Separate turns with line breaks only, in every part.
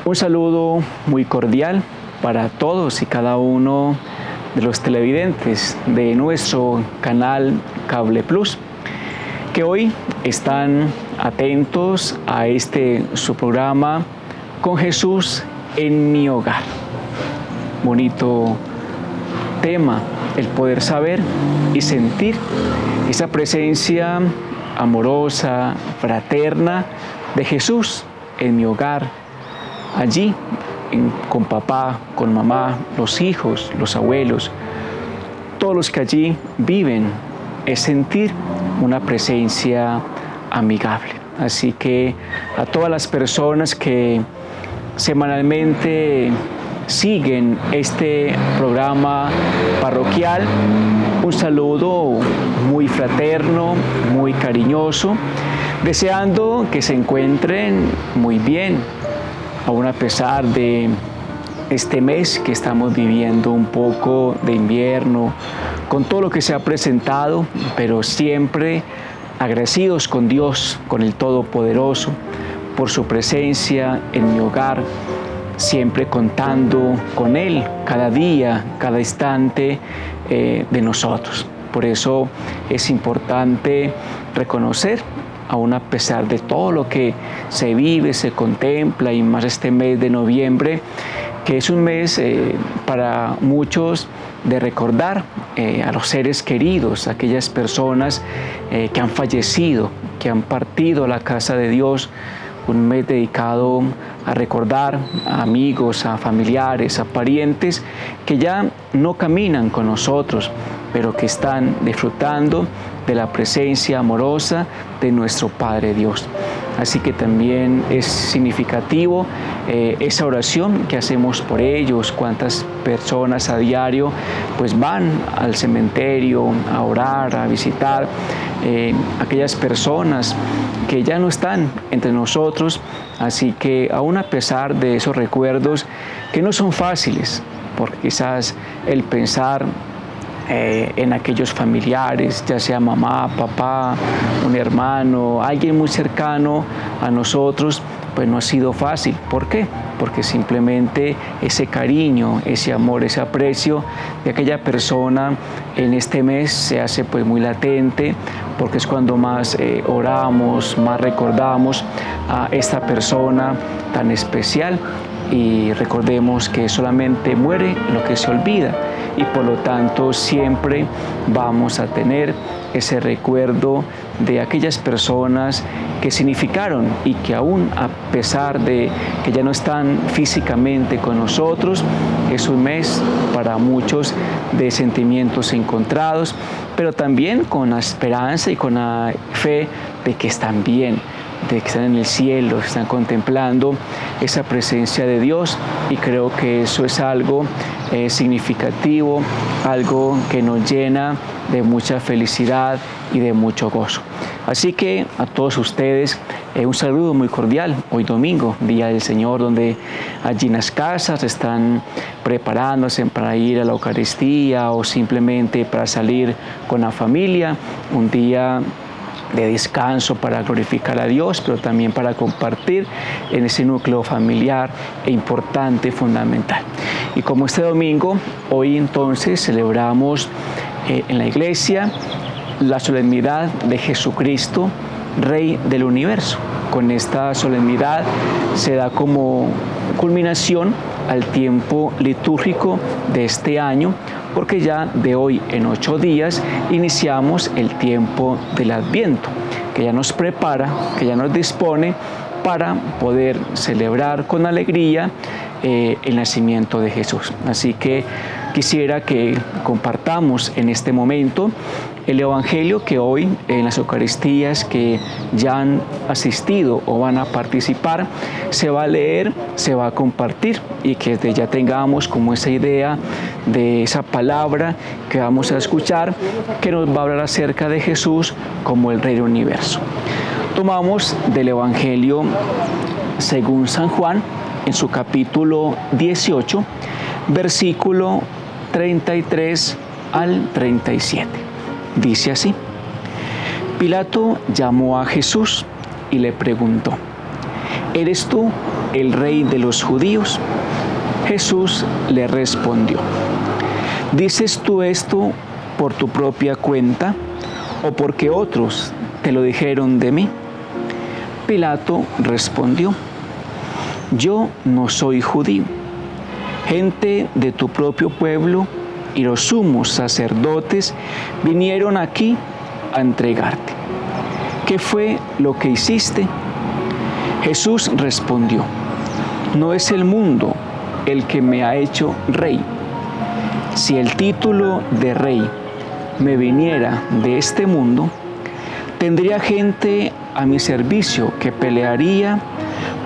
Un saludo muy cordial para todos y cada uno de los televidentes de nuestro canal Cable Plus, que hoy están atentos a su programa Con Jesús en mi hogar. Bonito tema, el poder saber y sentir esa presencia amorosa, fraterna de Jesús en mi hogar, allí con papá, con mamá, los hijos, los abuelos, todos los que allí viven, es sentir una presencia amigable. Así que a todas las personas que semanalmente siguen este programa parroquial, un saludo muy fraterno, muy cariñoso, deseando que se encuentren muy bien, aún a pesar de este mes que estamos viviendo un poco de invierno, con todo lo que se ha presentado, pero siempre agradecidos con Dios, con el Todopoderoso, por su presencia en mi hogar, siempre contando con Él cada día, cada instante de nosotros. Por eso es importante reconocer, aún a pesar de todo lo que se vive, se contempla, y más este mes de noviembre, que es un mes para muchos de recordar a los seres queridos, aquellas personas que han fallecido, que han partido a la casa de Dios, un mes dedicado a recordar a amigos, a familiares, a parientes que ya no caminan con nosotros, pero que están disfrutando de la presencia amorosa de nuestro Padre Dios. Así que también es significativo esa oración que hacemos por ellos. Cuántas personas a diario pues van al cementerio a orar, a visitar aquellas personas que ya no están entre nosotros. Así que aún a pesar de esos recuerdos que no son fáciles, porque quizás el pensar en aquellos familiares, ya sea mamá, papá, un hermano, alguien muy cercano a nosotros, pues no ha sido fácil. ¿Por qué? Porque simplemente ese cariño, ese amor, ese aprecio de aquella persona en este mes se hace pues muy latente, porque es cuando más oramos, más recordamos a esta persona tan especial. Y recordemos que solamente muere lo que se olvida, y por lo tanto siempre vamos a tener ese recuerdo de aquellas personas que significaron y que aún a pesar de que ya no están físicamente con nosotros, es un mes para muchos de sentimientos encontrados, pero también con la esperanza y con la fe de que están bien, de que están en el cielo, que están contemplando esa presencia de Dios, y creo que eso es algo significativo, algo que nos llena de mucha felicidad y de mucho gozo. Así que a todos ustedes un saludo muy cordial. Hoy domingo, Día del Señor, donde allí en las casas están preparándose para ir a la Eucaristía o simplemente para salir con la familia, un día de descanso para glorificar a Dios, pero también para compartir en ese núcleo familiar importante, fundamental. Y como este domingo, hoy entonces celebramos en la iglesia la solemnidad de Jesucristo, Rey del Universo. Con esta solemnidad se da como culminación al tiempo litúrgico de este año, porque ya de hoy en 8 días iniciamos el tiempo del Adviento, que ya nos prepara, que ya nos dispone para poder celebrar con alegría el nacimiento de Jesús. Así que quisiera que compartamos en este momento el Evangelio que hoy en las Eucaristías que ya han asistido o van a participar se va a leer, se va a compartir, y que desde ya tengamos como esa idea de esa palabra que vamos a escuchar, que nos va a hablar acerca de Jesús como el Rey del Universo. Tomamos del Evangelio según San Juan, en su capítulo 18, versículo 33 al 37. Dice así: Pilato llamó a Jesús y le preguntó: ¿Eres tú el rey de los judíos? Jesús le respondió: ¿dices tú esto por tu propia cuenta o porque otros te lo dijeron de mí? Pilato respondió: yo no soy judío. Gente de tu propio pueblo y los sumos sacerdotes vinieron aquí a entregarte. ¿Qué fue lo que hiciste? Jesús respondió: no es el mundo el que me ha hecho rey. Si el título de rey me viniera de este mundo, tendría gente a mi servicio que pelearía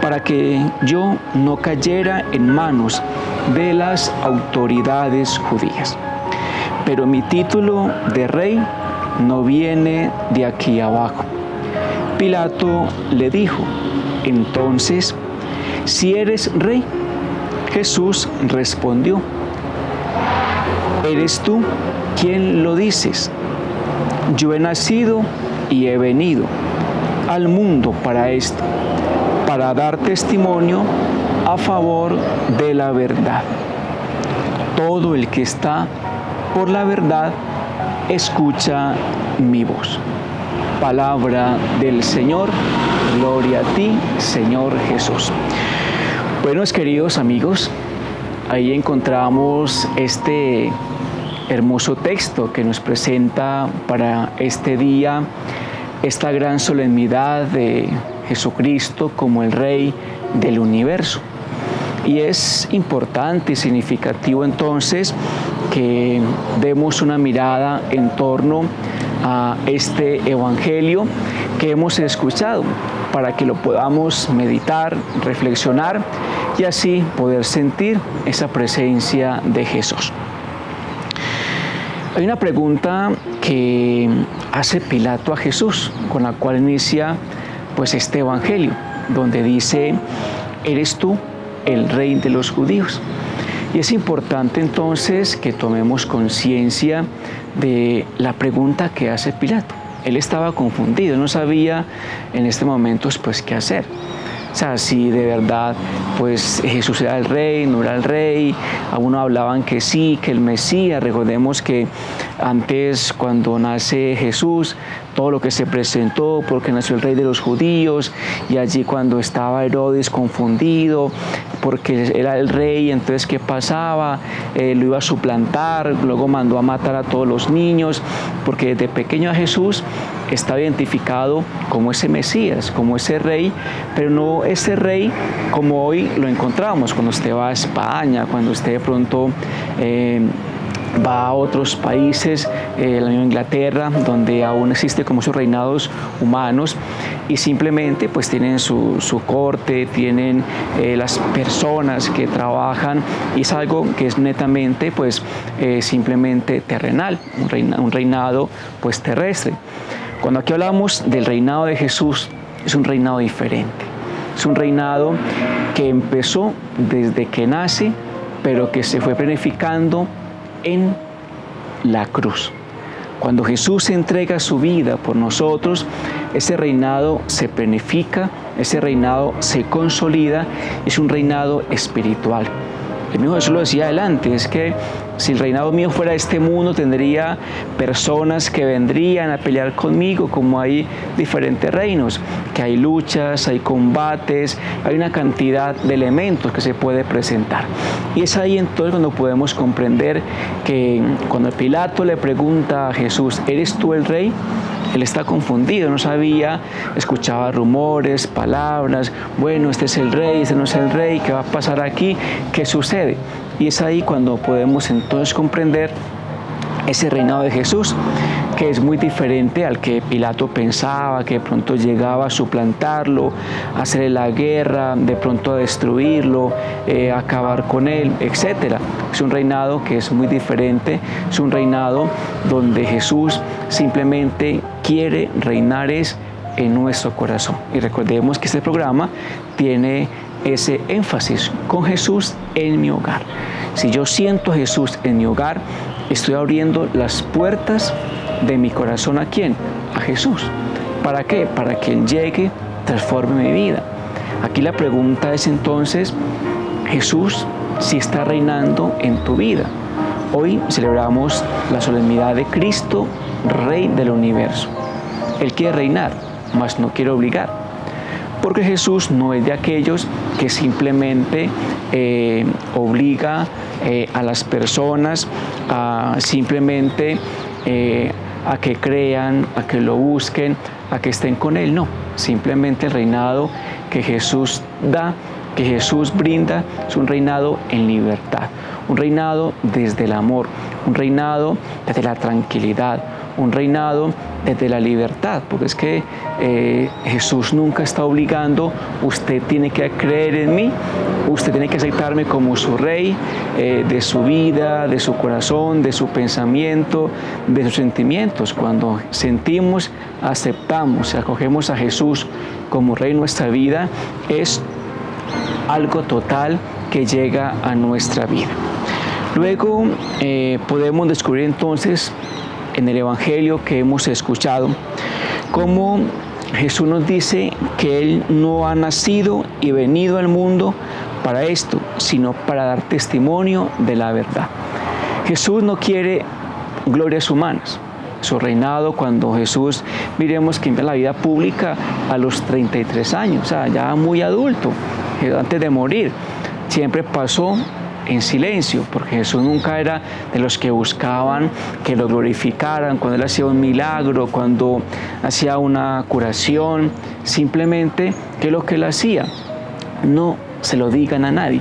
para que yo no cayera en manos de las autoridades judías. Pero mi título de rey no viene de aquí abajo. Pilato le dijo: entonces, si eres rey. Jesús respondió: ¿eres tú quien lo dices? Yo he nacido y he venido al mundo para esto, para dar testimonio a favor de la verdad. Todo el que está por la verdad escucha mi voz. Palabra del Señor. Gloria a ti, Señor Jesús. Buenos queridos amigos, ahí encontramos este hermoso texto que nos presenta para este día esta gran solemnidad de Jesucristo como el Rey del universo. Y es importante y significativo entonces que demos una mirada en torno a este Evangelio que hemos escuchado, para que lo podamos meditar, reflexionar y así poder sentir esa presencia de Jesús. Hay una pregunta que hace Pilato a Jesús, con la cual inicia pues este Evangelio, donde dice: ¿eres tú el rey de los judíos? Y es importante entonces que tomemos conciencia de la pregunta que hace Pilato. Él estaba confundido, no sabía en este momento pues qué hacer. O sea, si de verdad pues Jesús era el rey, no era el rey. Algunos hablaban que sí, que el Mesías. Recordemos que antes, cuando nace Jesús, todo lo que se presentó porque nació el rey de los judíos, y allí cuando estaba Herodes confundido porque era el rey, entonces ¿qué pasaba? Lo iba a suplantar, luego mandó a matar a todos los niños, porque desde pequeño a Jesús está identificado como ese Mesías, como ese rey, pero no ese rey como hoy lo encontramos, cuando usted va a España, cuando usted de pronto va a otros países, la misma Inglaterra, donde aún existe como esos reinados humanos, y simplemente pues tienen su corte, tienen las personas que trabajan, y es algo que es netamente pues simplemente terrenal, un reinado pues terrestre. Cuando aquí hablamos del reinado de Jesús, es un reinado diferente, es un reinado que empezó desde que nace, pero que se fue planificando en la cruz. Cuando Jesús entrega su vida por nosotros, ese reinado se planifica, ese reinado se consolida, es un reinado espiritual. El mismo Jesús lo decía adelante, es que si el reinado mío fuera de este mundo, tendría personas que vendrían a pelear conmigo, como hay diferentes reinos, que hay luchas, hay combates, hay una cantidad de elementos que se puede presentar. Y es ahí entonces cuando podemos comprender que cuando Pilato le pregunta a Jesús: ¿eres tú el rey?, él está confundido, no sabía, escuchaba rumores, palabras, bueno, este es el rey, este no es el rey, ¿qué va a pasar aquí? ¿Qué sucede? Y es ahí cuando podemos entonces comprender ese reinado de Jesús, que es muy diferente al que Pilato pensaba, que de pronto llegaba a suplantarlo, a hacerle la guerra, de pronto a destruirlo, a acabar con él, etc. Es un reinado que es muy diferente, es un reinado donde Jesús simplemente quiere reinar en nuestro corazón. Y recordemos que este programa tiene ese énfasis: con Jesús en mi hogar. Si yo siento a Jesús en mi hogar, estoy abriendo las puertas de mi corazón. ¿A quién? A Jesús. ¿Para qué? Para que Él llegue, transforme mi vida. Aquí la pregunta es entonces, Jesús sí está reinando en tu vida. Hoy celebramos la solemnidad de Cristo, Rey del universo. Él quiere reinar, mas no quiere obligar. Porque Jesús no es de aquellos que simplemente obliga a las personas a simplemente a que crean, a que lo busquen, a que estén con Él. No, simplemente el reinado que Jesús da, que Jesús brinda, es un reinado en libertad, un reinado desde el amor, un reinado desde la tranquilidad, un reinado desde la libertad, porque es que Jesús nunca está obligando, usted tiene que creer en mí, usted tiene que aceptarme como su rey de su vida, de su corazón, de su pensamiento, de sus sentimientos. Cuando sentimos, aceptamos y acogemos a Jesús como rey de nuestra vida, es algo total que llega a nuestra vida. Luego podemos descubrir entonces en el Evangelio que hemos escuchado cómo Jesús nos dice que Él no ha nacido y venido al mundo para esto, sino para dar testimonio de la verdad. Jesús no quiere glorias humanas. Su reinado, cuando Jesús, miremos que en la vida pública a los 33 años, o sea, ya muy adulto, antes de morir, siempre pasó en silencio, porque Jesús nunca era de los que buscaban que lo glorificaran cuando Él hacía un milagro, cuando hacía una curación. Simplemente, ¿qué es lo que Él hacía? No se lo digan a nadie.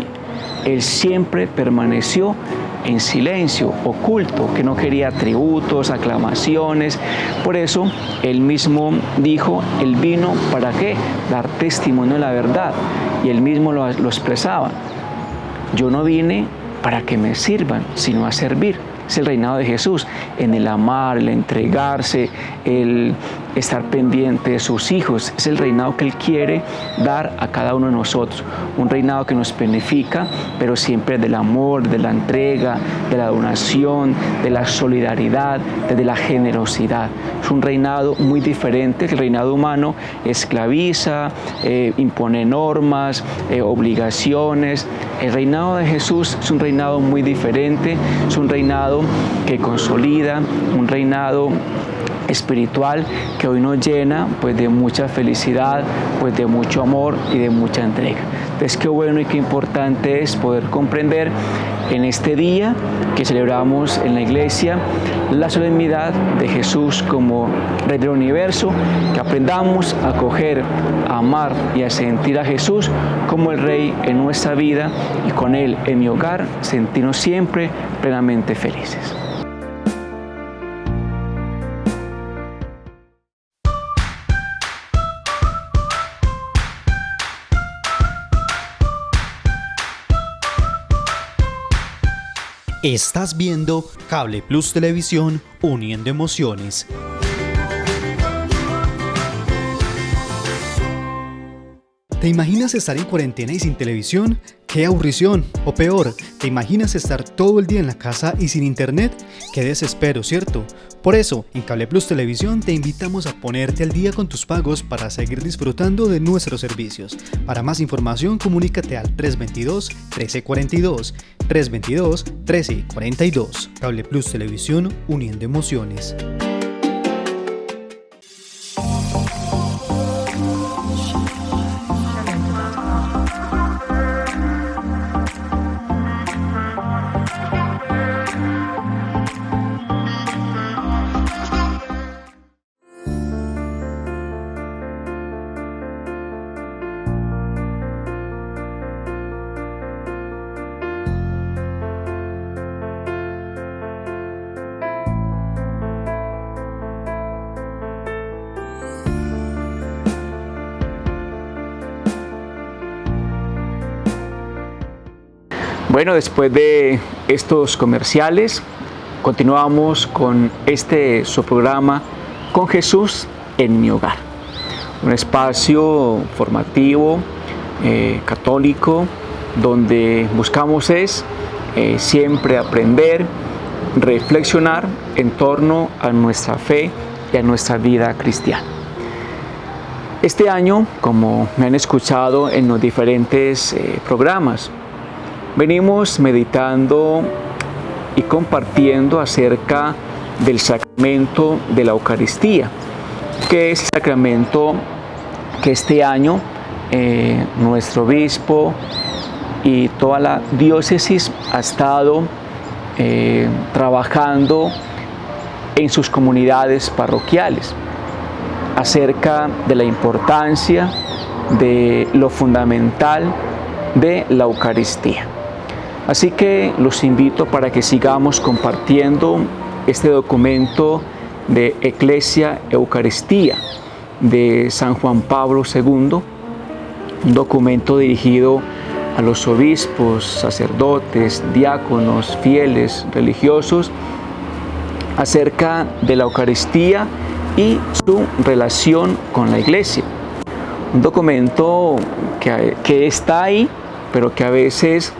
Él siempre permaneció en silencio, oculto, que no quería tributos, aclamaciones. Por eso Él mismo dijo, Él vino ¿para qué? Dar testimonio de la verdad. Y Él mismo lo expresaba. Yo no vine para que me sirvan, sino a servir. Es el reinado de Jesús, en el amar, el entregarse, el estar pendiente de sus hijos. Es el reinado que Él quiere dar a cada uno de nosotros. Un reinado que nos beneficia, pero siempre del amor, de la entrega, de la donación, de la solidaridad, de la generosidad. Es un reinado muy diferente. El reinado humano esclaviza, impone normas, obligaciones. El reinado de Jesús es un reinado muy diferente. Es un reinado que consolida, un reinado espiritual que hoy nos llena pues de mucha felicidad, pues de mucho amor y de mucha entrega. Entonces qué bueno y qué importante es poder comprender en este día que celebramos en la iglesia la solemnidad de Jesús como Rey del universo, que aprendamos a acoger, a amar y a sentir a Jesús como el Rey en nuestra vida y con Él en mi hogar sentirnos siempre plenamente felices.
Estás viendo Cable Plus Televisión, uniendo emociones. ¿Te imaginas estar en cuarentena y sin televisión? ¡Qué aburrición! O peor, ¿te imaginas estar todo el día en la casa y sin internet? ¡Qué desespero!, ¿cierto? Por eso, en Cable Plus Televisión te invitamos a ponerte al día con tus pagos para seguir disfrutando de nuestros servicios. Para más información, comunícate al 322-1342, 322-1342. Cable Plus Televisión, uniendo emociones.
Bueno, después de estos comerciales, continuamos con su programa Con Jesús en mi hogar. Un espacio formativo, católico, donde buscamos siempre aprender, reflexionar en torno a nuestra fe y a nuestra vida cristiana. Este año, como me han escuchado en los diferentes programas, venimos meditando y compartiendo acerca del sacramento de la Eucaristía, que es el sacramento que este año nuestro obispo y toda la diócesis ha estado trabajando en sus comunidades parroquiales acerca de la importancia de lo fundamental de la Eucaristía. Así que los invito para que sigamos compartiendo este documento de Ecclesia Eucaristía de San Juan Pablo II, un documento dirigido a los obispos, sacerdotes, diáconos, fieles, religiosos, acerca de la Eucaristía y su relación con la Iglesia. Un documento que está ahí, pero que a veces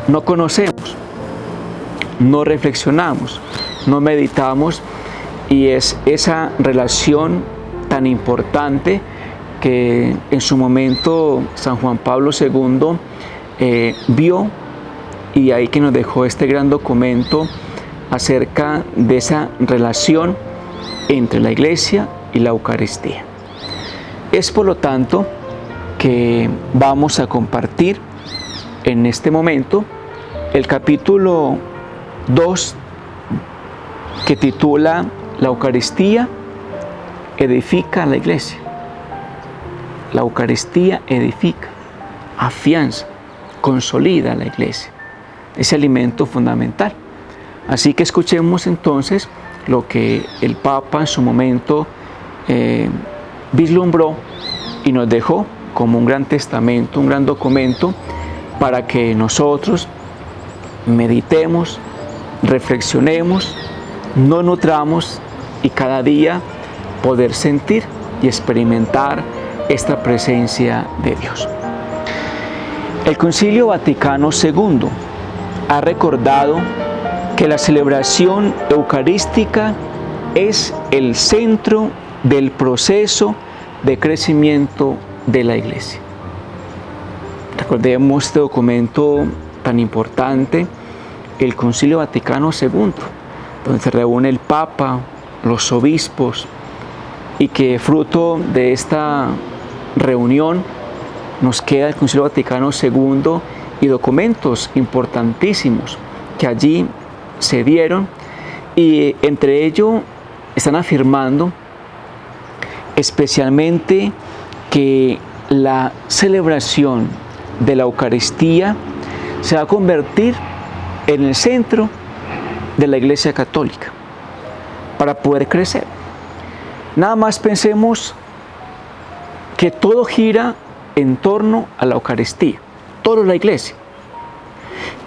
no conocemos, no reflexionamos, no meditamos, y es esa relación tan importante que en su momento San Juan Pablo II vio, y ahí que nos dejó este gran documento acerca de esa relación entre la Iglesia y la Eucaristía. Es por lo tanto que vamos a compartir en este momento el capítulo 2, que titula La Eucaristía edifica la Iglesia. La Eucaristía edifica, afianza, consolida a la Iglesia, ese alimento fundamental. Así que escuchemos entonces lo que el Papa en su momento vislumbró y nos dejó como un gran testamento, un gran documento, para que nosotros meditemos, reflexionemos, nos nutramos y cada día poder sentir y experimentar esta presencia de Dios. El Concilio Vaticano II ha recordado que la celebración eucarística es el centro del proceso de crecimiento de la Iglesia. Recordemos este documento tan importante, el Concilio Vaticano II, donde se reúne el Papa, los obispos, y que fruto de esta reunión nos queda el Concilio Vaticano II y documentos importantísimos que allí se dieron, y entre ellos están afirmando especialmente que la celebración de la Eucaristía se va a convertir en el centro de la Iglesia Católica para poder crecer. Nada más pensemos que todo gira en torno a la Eucaristía, toda la Iglesia.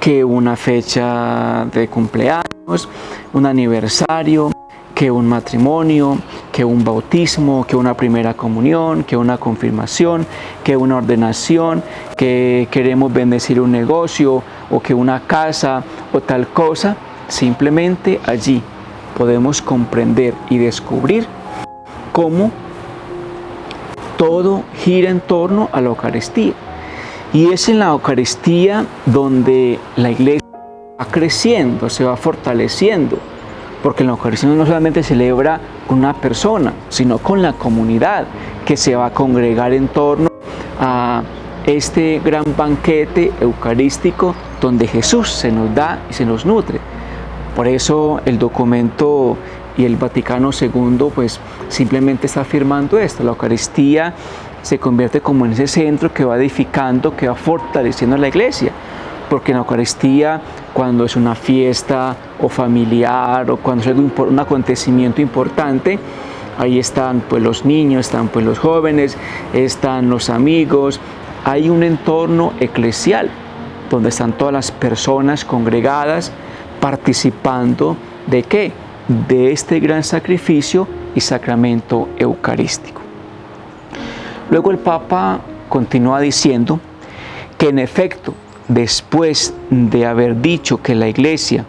Que una fecha de cumpleaños, un aniversario, que un matrimonio, que un bautismo, que una primera comunión, que una confirmación, que una ordenación, que queremos bendecir un negocio o que una casa o tal cosa. Simplemente allí podemos comprender y descubrir cómo todo gira en torno a la Eucaristía. Y es en la Eucaristía donde la Iglesia va creciendo, se va fortaleciendo, porque en la Eucaristía no solamente celebra con una persona, sino con la comunidad que se va a congregar en torno a este gran banquete eucarístico donde Jesús se nos da y se nos nutre. Por eso el documento y el Vaticano II pues simplemente está afirmando esto: la Eucaristía se convierte como en ese centro que va edificando, que va fortaleciendo la Iglesia, porque en la Eucaristía, cuando es una fiesta o familiar o cuando es un acontecimiento importante, ahí están pues los niños, están pues los jóvenes, están los amigos, hay un entorno eclesial donde están todas las personas congregadas participando ¿de qué? De este gran sacrificio y sacramento eucarístico. Luego el Papa continúa diciendo que en efecto, después de haber dicho que la Iglesia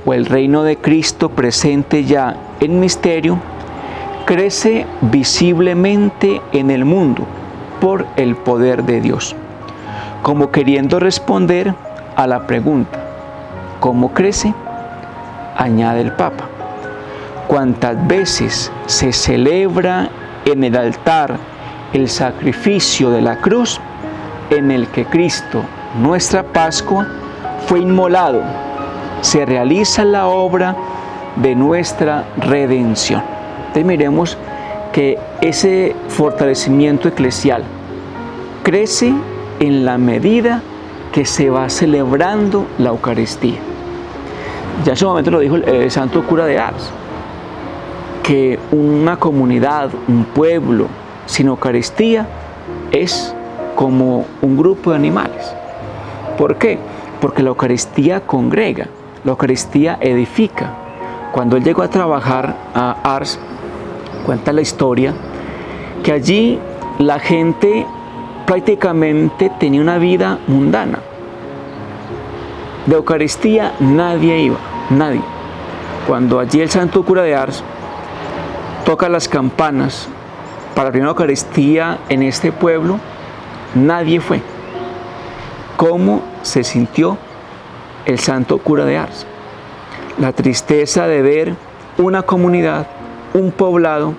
o el reino de Cristo presente ya en misterio, crece visiblemente en el mundo por el poder de Dios, como queriendo responder a la pregunta, ¿cómo crece? Añade el Papa. Cuantas veces se celebra en el altar el sacrificio de la cruz, en el que Cristo, nuestra Pascua, fue inmolado, se realiza la obra de nuestra redención. Entonces miremos que ese fortalecimiento eclesial crece en la medida que se va celebrando la Eucaristía. Ya en su momento lo dijo el santo cura de Ars, que una comunidad, un pueblo sin Eucaristía es como un grupo de animales. ¿Por qué? Porque la Eucaristía congrega, la Eucaristía edifica. Cuando él llegó a trabajar a Ars, cuenta la historia, que allí la gente prácticamente tenía una vida mundana. De Eucaristía nadie iba, nadie. Cuando allí el santo cura de Ars toca las campanas para la primera Eucaristía en este pueblo, nadie fue. ¿Cómo se sintió el santo cura de Ars? La tristeza de ver una comunidad, un poblado,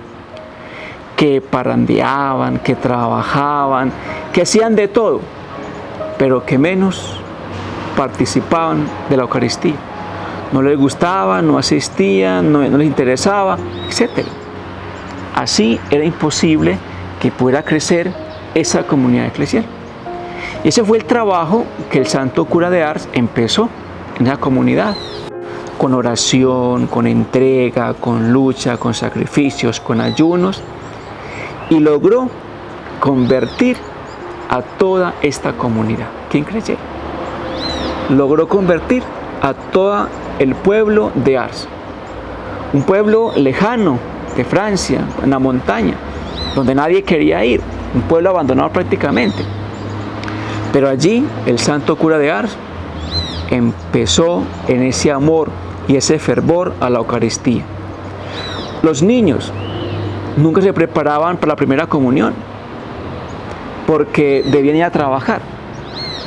que parrandeaban, que trabajaban, que hacían de todo, pero que menos participaban de la Eucaristía. No les gustaba, no asistían, no les interesaba, etc. Así era imposible que pudiera crecer esa comunidad eclesial. Y ese fue el trabajo que el santo cura de Ars empezó en esa comunidad, con oración, con entrega, con lucha, con sacrificios, con ayunos, y logró convertir a toda esta comunidad. ¿Quién creyera? Logró convertir a todo el pueblo de Ars, un pueblo lejano de Francia, en la montaña, donde nadie quería ir, un pueblo abandonado prácticamente. Pero allí el santo cura de Ars empezó en ese amor y ese fervor a la Eucaristía. Los niños nunca se preparaban para la primera comunión porque debían ir a trabajar.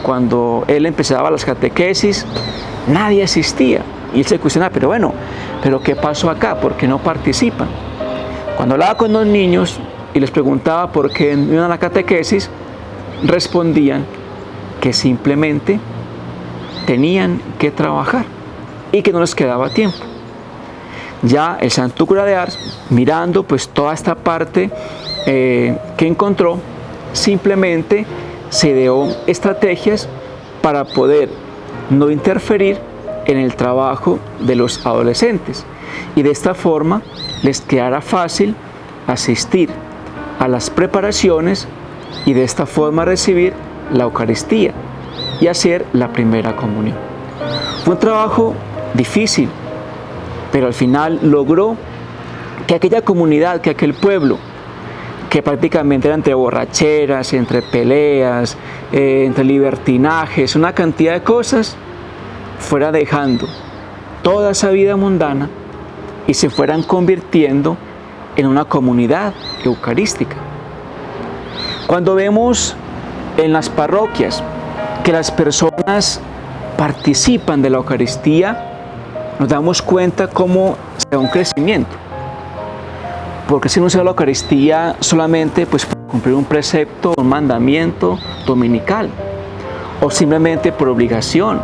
Cuando él empezaba las catequesis, nadie asistía y él se cuestionaba, pero ¿qué pasó acá? ¿Por qué no participan? Cuando hablaba con los niños y les preguntaba por qué no iban a la catequesis, respondían que simplemente tenían que trabajar y que no les quedaba tiempo. Ya el santo cura de Ars, mirando pues toda esta parte que encontró, simplemente se dio estrategias para poder no interferir en el trabajo de los adolescentes y de esta forma les quedara fácil asistir a las preparaciones y de esta forma recibir la Eucaristía y hacer la primera comunión. Fue un trabajo difícil, pero al final logró que aquella comunidad, que aquel pueblo, que prácticamente era entre borracheras, entre peleas, entre libertinajes, una cantidad de cosas, fuera dejando toda esa vida mundana y se fueran convirtiendo en una comunidad eucarística. Cuando vemos en las parroquias que las personas participan de la Eucaristía, nos damos cuenta cómo se da un crecimiento. Porque si no se da la Eucaristía solamente pues, por cumplir un precepto, un mandamiento dominical, o simplemente por obligación,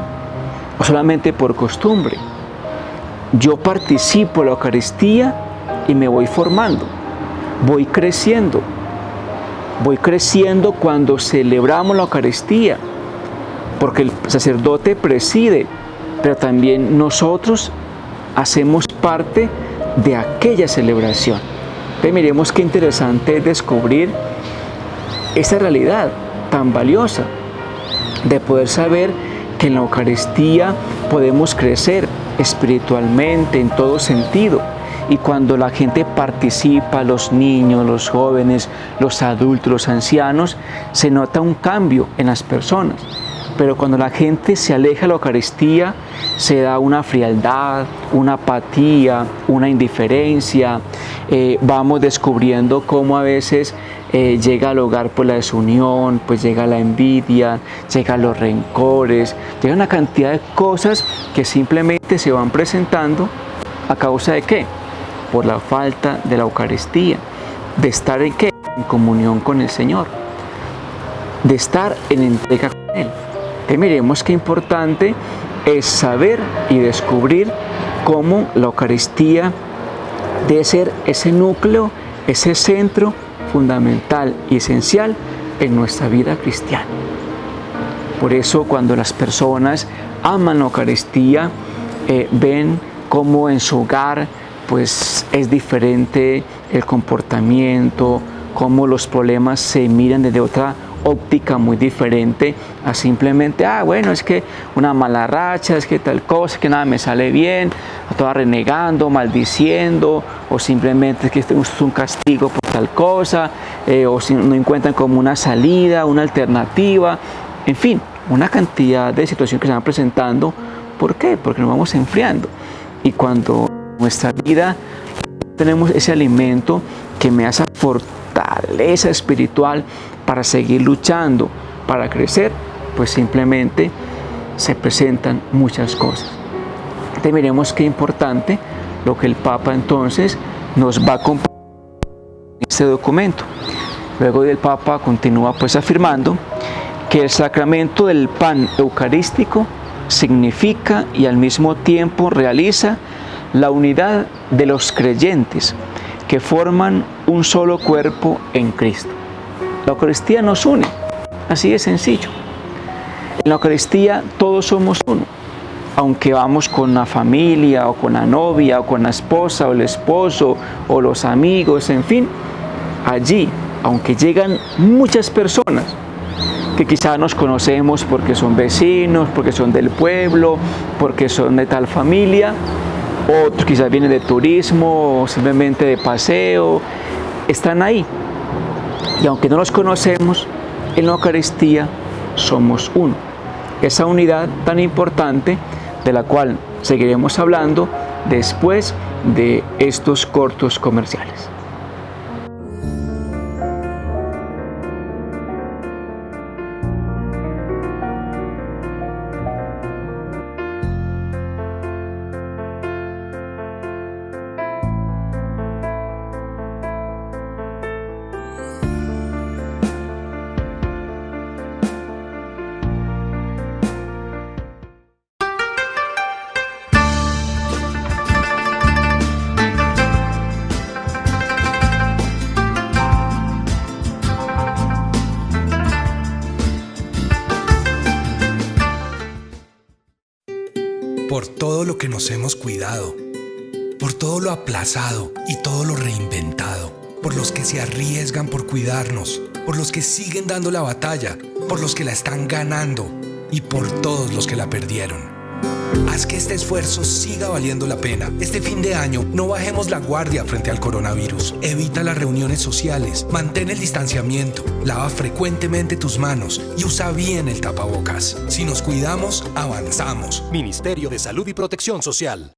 o solamente por costumbre. Yo participo de la Eucaristía y me voy formando, voy creciendo cuando celebramos la Eucaristía, porque el sacerdote preside, pero también nosotros hacemos parte de aquella celebración. Entonces miremos qué interesante es descubrir esa realidad tan valiosa de poder saber que en la Eucaristía podemos crecer espiritualmente en todo sentido. Y cuando la gente participa, los niños, los jóvenes, los adultos, los ancianos, se nota un cambio en las personas. Pero cuando la gente se aleja de la Eucaristía, se da una frialdad, una apatía, una indiferencia, vamos descubriendo cómo a veces llega al hogar por la desunión, pues llega la envidia, llegan los rencores, llega una cantidad de cosas que simplemente se van presentando a causa de ¿qué? Por la falta de la Eucaristía, de estar en ¿qué? En comunión con el Señor, de estar en entrega con Él. Entonces miremos qué importante es saber y descubrir cómo la Eucaristía debe ser ese núcleo, ese centro fundamental y esencial en nuestra vida cristiana. Por eso cuando las personas aman la Eucaristía, ven cómo en su hogar pues es diferente el comportamiento, cómo los problemas se miran desde otra óptica muy diferente a simplemente, bueno, es que una mala racha, es que tal cosa, es que nada me sale bien, toda renegando, maldiciendo, o simplemente es que esto es un castigo por tal cosa, o si no encuentran como una salida, una alternativa, en fin, una cantidad de situaciones que se van presentando. ¿Por qué? Porque nos vamos enfriando. Y cuando en nuestra vida tenemos ese alimento que me hace fortaleza espiritual para seguir luchando, para crecer, pues simplemente se presentan muchas cosas. Entonces miremos qué importante lo que el Papa entonces nos va a compartir en este documento. Luego el Papa continúa pues afirmando que el sacramento del pan eucarístico significa y al mismo tiempo realiza la unidad de los creyentes que forman un solo cuerpo en Cristo. La Eucaristía nos une, así de sencillo. En la Eucaristía todos somos uno, aunque vamos con la familia o con la novia o con la esposa o el esposo o los amigos, en fin, allí, aunque llegan muchas personas que quizás nos conocemos porque son vecinos, porque son del pueblo, porque son de tal familia, otros quizás vienen de turismo o simplemente de paseo, están ahí. Y aunque no los conocemos, en la Eucaristía somos uno. Esa unidad tan importante de la cual seguiremos hablando después de estos cortos comerciales.
Por todo lo que nos hemos cuidado, por todo lo aplazado y todo lo reinventado, por los que se arriesgan por cuidarnos, por los que siguen dando la batalla, por los que la están ganando y por todos los que la perdieron. Haz que este esfuerzo siga valiendo la pena. Este fin de año no bajemos la guardia frente al coronavirus. Evita las reuniones sociales, mantén el distanciamiento, lava frecuentemente tus manos y usa bien el tapabocas. Si nos cuidamos, avanzamos.
Ministerio de Salud y Protección Social.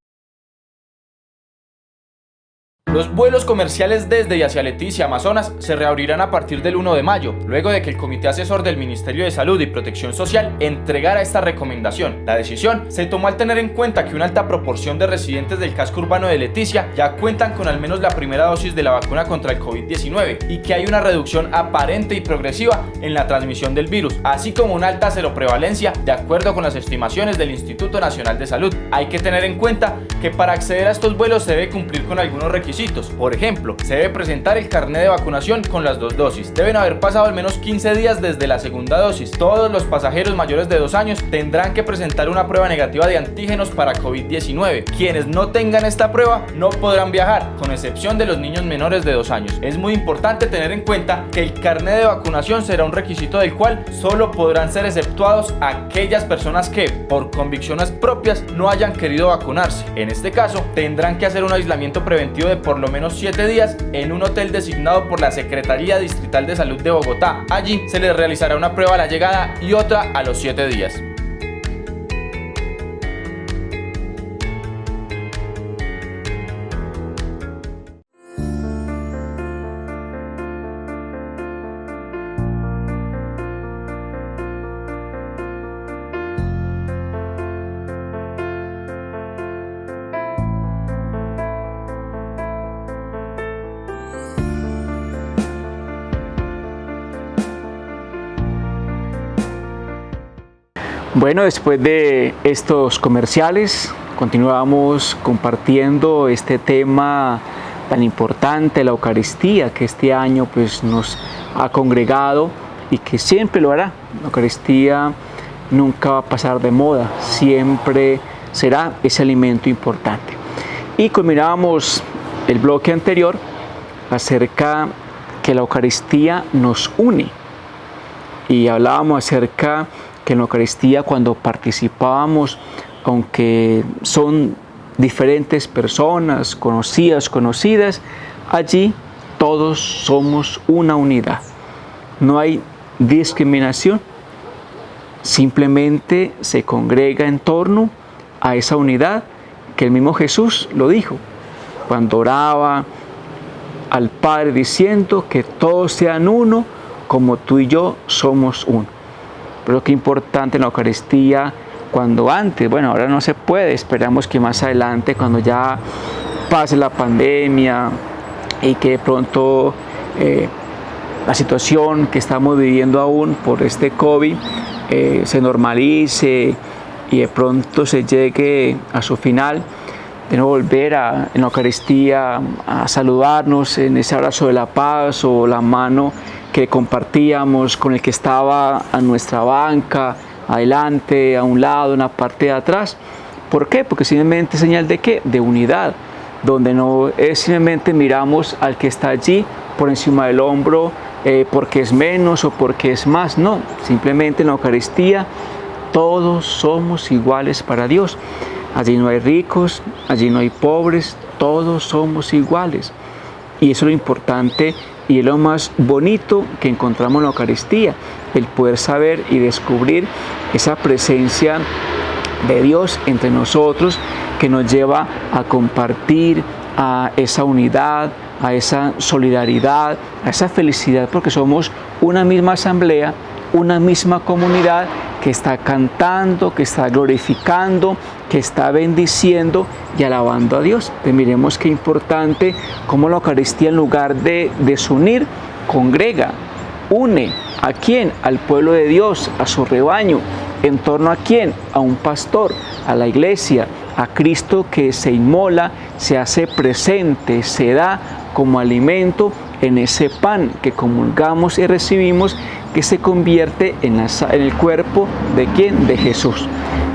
Los vuelos comerciales desde y hacia Leticia, Amazonas, se reabrirán a partir del 1 de mayo, luego de que el Comité Asesor del Ministerio de Salud y Protección Social entregara esta recomendación. La decisión se tomó al tener en cuenta que una alta proporción de residentes del casco urbano de Leticia ya cuentan con al menos la primera dosis de la vacuna contra el COVID-19 y que hay una reducción aparente y progresiva en la transmisión del virus, así como una alta seroprevalencia de acuerdo con las estimaciones del Instituto Nacional de Salud. Hay que tener en cuenta que para acceder a estos vuelos se debe cumplir con algunos requisitos. Por ejemplo, se debe presentar el carnet de vacunación con las 2 dosis. Deben haber pasado al menos 15 días desde la segunda dosis. Todos los pasajeros mayores de 2 años tendrán que presentar una prueba negativa de antígenos para COVID-19. Quienes no tengan esta prueba no podrán viajar, con excepción de los niños menores de 2 años. Es muy importante tener en cuenta que el carnet de vacunación será un requisito del cual solo podrán ser exceptuados aquellas personas que, por convicciones propias, no hayan querido vacunarse. En este caso, tendrán que hacer un aislamiento preventivo de por lo menos 7 días en un hotel designado por la Secretaría Distrital de Salud de Bogotá. Allí se les realizará una prueba a la llegada y otra a los 7 días.
Bueno, después de estos comerciales, continuamos compartiendo este tema tan importante, la Eucaristía, que este año pues nos ha congregado y que siempre lo hará. La Eucaristía nunca va a pasar de moda, siempre será ese alimento importante. Y culminábamos el bloque anterior acerca que la Eucaristía nos une. Y hablábamos acerca que en la Eucaristía, cuando participábamos, aunque son diferentes personas, conocidas, allí todos somos una unidad. No hay discriminación, simplemente se congrega en torno a esa unidad que el mismo Jesús lo dijo cuando oraba al Padre diciendo que todos sean uno como tú y yo somos uno. Pero qué importante en la Eucaristía, cuando antes, bueno, ahora no se puede, esperamos que más adelante, cuando ya pase la pandemia y que de pronto la situación que estamos viviendo aún por este COVID se normalice y de pronto se llegue a su final, de no volver en la Eucaristía a saludarnos en ese abrazo de la paz o la mano que compartíamos con el que estaba a nuestra banca, adelante, a un lado, en la parte de atrás. ¿Por qué? Porque simplemente es señal de ¿qué? De unidad, donde no es simplemente miramos al que está allí por encima del hombro, porque es menos o porque es más. No, simplemente en la Eucaristía todos somos iguales para Dios. Allí no hay ricos, allí no hay pobres, todos somos iguales. Y eso es lo importante y es lo más bonito que encontramos en la Eucaristía, el poder saber y descubrir esa presencia de Dios entre nosotros que nos lleva a compartir a esa unidad, a esa solidaridad, a esa felicidad, porque somos una misma asamblea, una misma comunidad que está cantando, que está glorificando, que está bendiciendo y alabando a Dios. Pues miremos qué importante cómo la Eucaristía, en lugar de desunir, congrega, une. ¿A quién? Al pueblo de Dios, a su rebaño. ¿En torno a quién? A un pastor, a la iglesia, a Cristo que se inmola, se hace presente, se da como alimento en ese pan que comulgamos y recibimos, que se convierte en el cuerpo ¿de quién? De Jesús.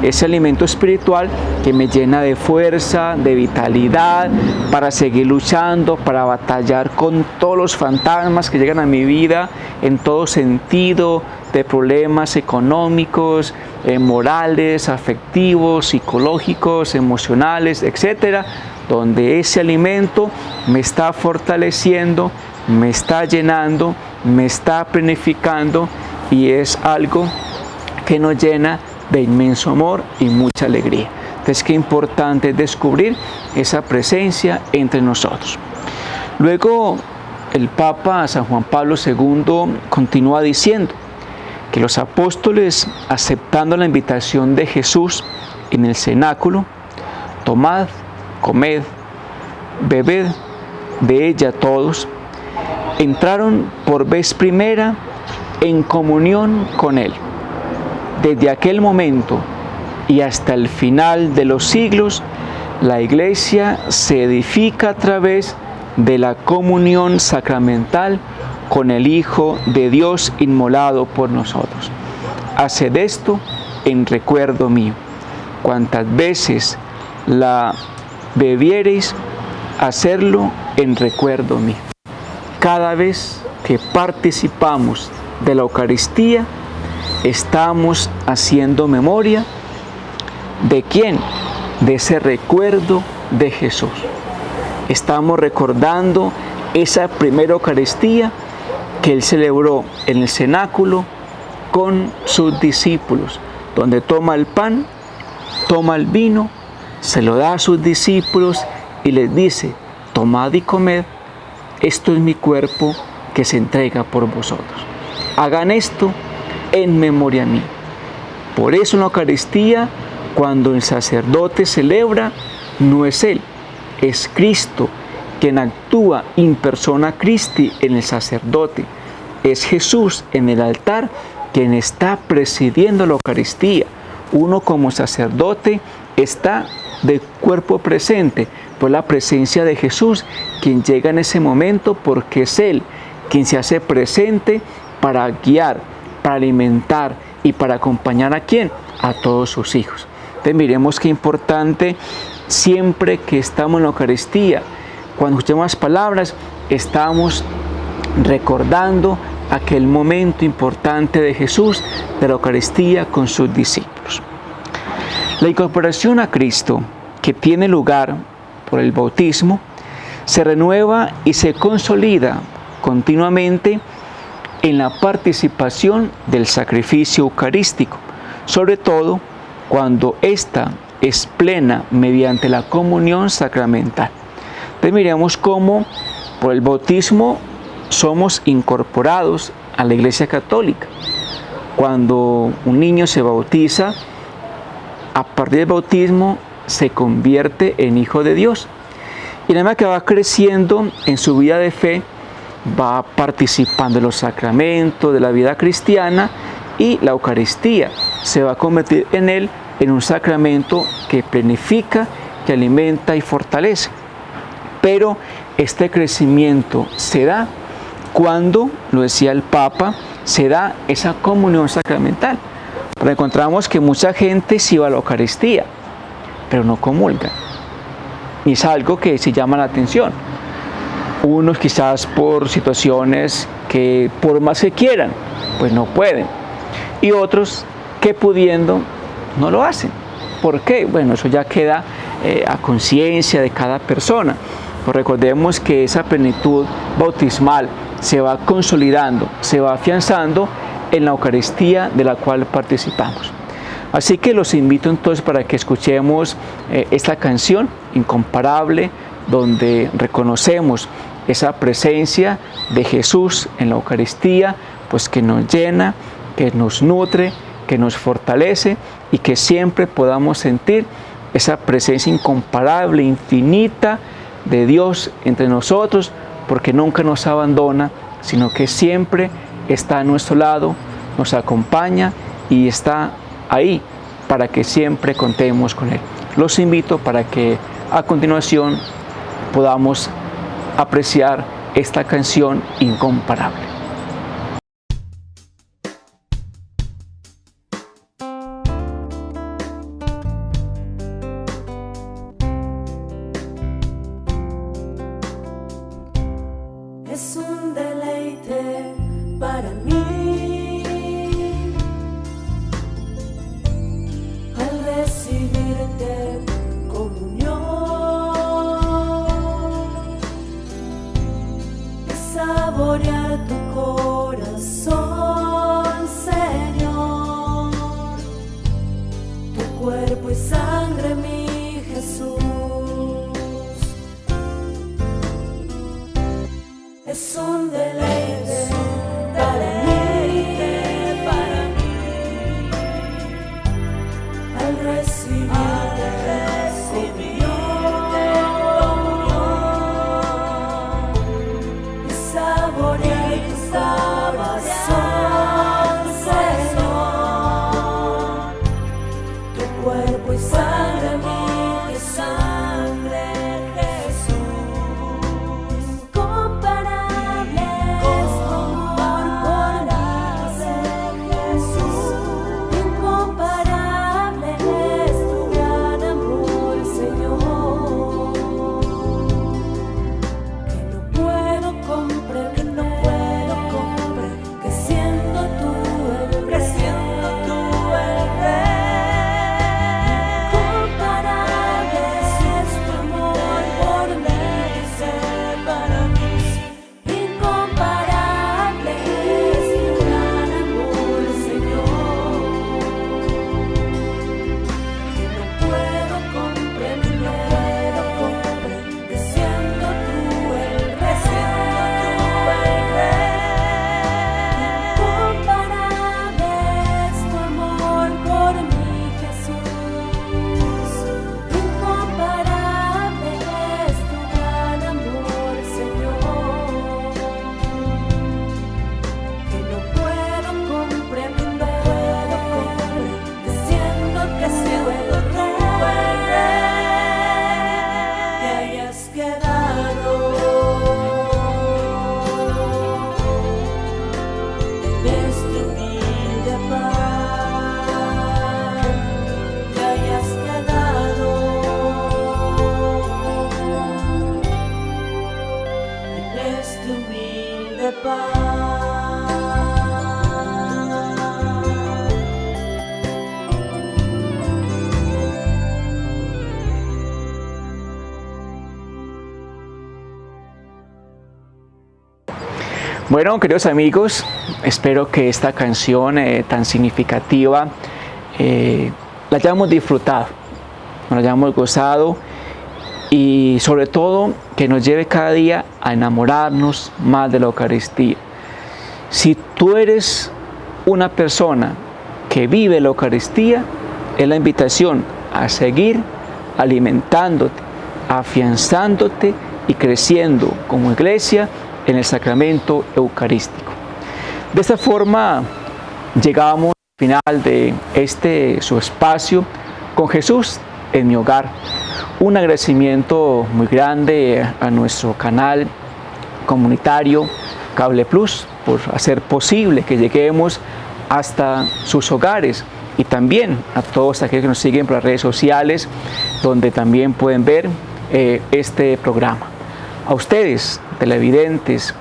Ese alimento espiritual que me llena de fuerza, de vitalidad, para seguir luchando, para batallar con todos los fantasmas que llegan a mi vida en todo sentido, de problemas económicos, morales, afectivos, psicológicos, emocionales, etcétera, donde ese alimento me está fortaleciendo, me está llenando, me está planificando y es algo que nos llena de inmenso amor y mucha alegría. Entonces, qué importante es descubrir esa presencia entre nosotros. Luego, el Papa San Juan Pablo II continúa diciendo que los apóstoles, aceptando la invitación de Jesús en el cenáculo, tomad, comed, bebed de ella todos, entraron por vez primera en comunión con Él. Desde aquel momento y hasta el final de los siglos, la Iglesia se edifica a través de la comunión sacramental con el Hijo de Dios inmolado por nosotros. Haced esto en recuerdo mío. Cuantas veces la bebiereis, hacerlo en recuerdo mío. Cada vez que participamos de la Eucaristía, estamos haciendo memoria ¿de quién? De ese recuerdo de Jesús. Estamos recordando esa primera Eucaristía que Él celebró en el cenáculo con sus discípulos, donde toma el pan, toma el vino, se lo da a sus discípulos y les dice: tomad y comed, esto es mi cuerpo que se entrega por vosotros. Hagan esto en memoria mía. Por eso en la Eucaristía, cuando el sacerdote celebra, no es Él, es Cristo quien actúa in persona Christi en el sacerdote. Es Jesús en el altar quien está presidiendo la Eucaristía. Uno como sacerdote está de cuerpo presente por la presencia de Jesús, quien llega en ese momento porque es Él quien se hace presente para guiar, para alimentar y para acompañar ¿a quién? A todos sus hijos. Entonces miremos qué importante siempre que estamos en la Eucaristía, cuando escuchamos las palabras, estamos recordando aquel momento importante de Jesús, de la Eucaristía con sus discípulos. La incorporación a Cristo, que tiene lugar por el bautismo, se renueva y se consolida continuamente en la participación del sacrificio eucarístico, sobre todo cuando ésta es plena mediante la comunión sacramental. Entonces miremos cómo por el bautismo somos incorporados a la Iglesia Católica. Cuando un niño se bautiza, a partir del bautismo se convierte en hijo de Dios. Y la medida que va creciendo en su vida de fe, va participando de los sacramentos, de la vida cristiana, y la Eucaristía se va a convertir en él en un sacramento que plenifica, que alimenta y fortalece. Pero este crecimiento se da cuando, lo decía el Papa, se da esa comunión sacramental. Porque encontramos que mucha gente sí va a la Eucaristía, pero no comulga. Y es algo que se llama la atención. Unos quizás por situaciones que por más que quieran, pues no pueden. Y otros que pudiendo, no lo hacen. ¿Por qué? Bueno, eso ya queda a conciencia de cada persona. Pues recordemos que esa plenitud bautismal se va consolidando, se va afianzando en la Eucaristía de la cual participamos. Así que los invito entonces para que escuchemos esta canción incomparable, donde reconocemos esa presencia de Jesús en la Eucaristía, pues que nos llena, que nos nutre, que nos fortalece y que siempre podamos sentir esa presencia incomparable, infinita de Dios entre nosotros, porque nunca nos abandona, sino que siempre está a nuestro lado, nos acompaña y está ahí para que siempre contemos con Él. Los invito para que a continuación podamos apreciar esta canción incomparable.
Es un deleite para mí al recibirte comunión, saborear tu
Bueno, queridos amigos, espero que esta canción tan significativa la hayamos disfrutado, nos la hayamos gozado y sobre todo que nos lleve cada día a enamorarnos más de la Eucaristía. Si tú eres una persona que vive la Eucaristía, es la invitación a seguir alimentándote, afianzándote y creciendo como iglesia en el sacramento eucarístico. De esta forma llegamos al final de su espacio con Jesús en mi hogar. Un agradecimiento muy grande a nuestro canal comunitario Cable Plus por hacer posible que lleguemos hasta sus hogares y también a todos aquellos que nos siguen por las redes sociales donde también pueden ver este programa. A ustedes, televidentes,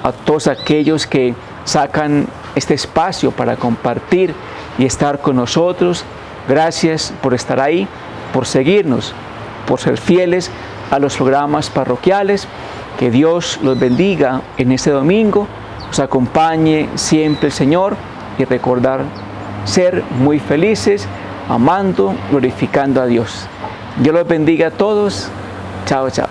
a todos aquellos que sacan este espacio para compartir y estar con nosotros, gracias por estar ahí, por seguirnos, por ser fieles a los programas parroquiales. Que Dios los bendiga en este domingo, nos acompañe siempre el Señor y recordar ser muy felices, amando, glorificando a Dios. Dios los bendiga a todos. Chao, chao.